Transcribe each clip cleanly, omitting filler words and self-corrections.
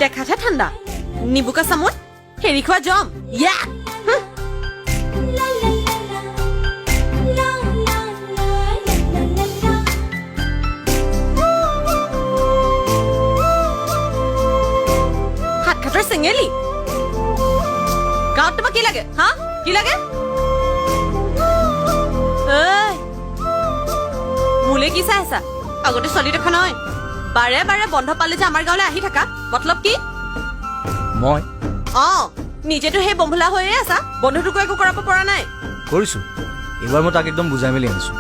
দেখাতহে ঠাণ্ডা নিবুকা চামুচ হেৰি খোৱা জম ইয়া হাত খাটৰ চেঙেলি গাঁৱত তোমাক কি লাগে হা কি লাগে মোলে কি চাই আছা আগতে চলি দেখা নহয় বাৰে বাৰে বন্ধ পালে যে আমাৰ গাঁৱলৈ আহি থাকা মতলব কি মই নিজেতো সেই বম্ভলা হৈয়ে আছা বন্ধুটোকো একো কৰাব পৰা নাই কৰিছো এইবাৰ মই তাক একদম বুজাই মেলি আনিছো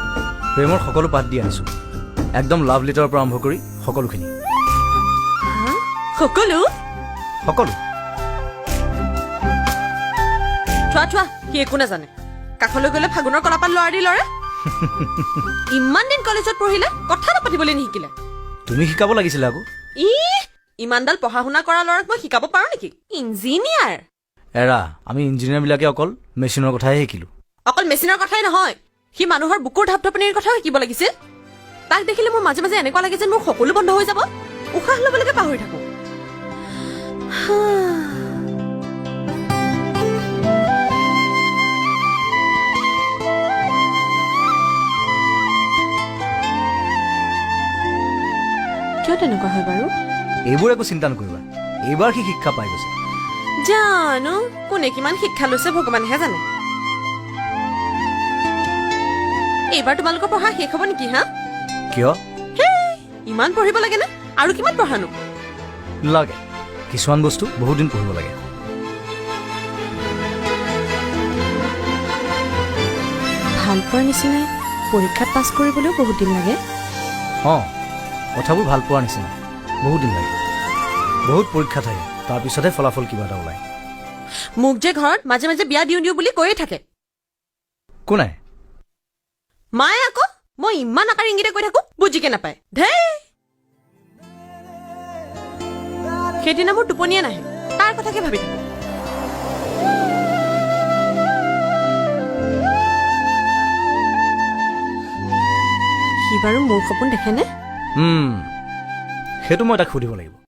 প্ৰেমৰ সকলো পাঠ দি আনিছো একদম লাভ লেটাৰৰ পৰা আৰম্ভ কৰি সকলোখিনি সকলো সকলো থোৱা সি একো নাজানে কাষলৈ গ'লে ফাগুনৰ কলাপাত লৰা দি লৰে ইমান দিন কলেজত পঢ়িলে কথা নাপাতিবলৈ নিশিকিলে তুমি শিকাব লাগিছিলে আকৌ ইমানডাল পঢ়া শুনা কৰা ল'ৰাক মই শিকাব পাৰো নেকি ইঞ্জিনিয়াৰ এৰা আমি ইঞ্জিনিয়াৰ বিলাকে অকল মেচিনৰ কথাহে শিকিলো অকল মেচিনৰ কথাই নহয় সি মানুহৰ বুকুৰ ঢাপঢাপনিৰ কথাও শিকিব লাগিছিল তাক দেখিলে মোৰ মাজে মাজে এনেকুৱা লাগে যে মোৰ সকলো বন্ধ হৈ যাব উশাহ ল'বলৈকে পাহৰি থাকো কিয় তেনেকুৱা হয় বাৰু এইবোৰ একো চিন্তা নকৰিবা এইবাৰ সি শিক্ষা পাই গৈছে জানো কোনে কিমান শিক্ষা লৈছে ভগৱানেহে জানে এইবাৰ তোমালোকৰ পঢ়া শেষ হ'ব নেকি হা কিয় ইমান পঢ়িব লাগে নে আৰু কিমান পঢ়ানো লাগে কিছুমান বস্তু বহুত দিন পঢ়িব লাগে ভাল পোৱাৰ নিচিনাই পৰীক্ষাত পাছ কৰিবলৈও বহুত দিন লাগে কথাবোৰ ভাল পোৱাৰ নিচিনা বহুত দিন লাগে বহুত পৰীক্ষা থাকে তাৰপিছতহে ফলাফল কিবা এটা ওলায় মোক যে ঘৰত মাজে মাজে বিয়া দিওঁ বুলি কৈয়ে থাকে কোনাই মায়ে আকৌ মই ইমান আকাৰ ইংগিতে কৈ থাকো বুজিকে নাপায় ধেই সেইদিনা মোৰ টোপনিয়ে নাহে তাৰ কথাকে ভাবি থাকো সি বাৰু মোৰ সপোন দেখেনে সেইটো মই তাক সুধিব লাগিব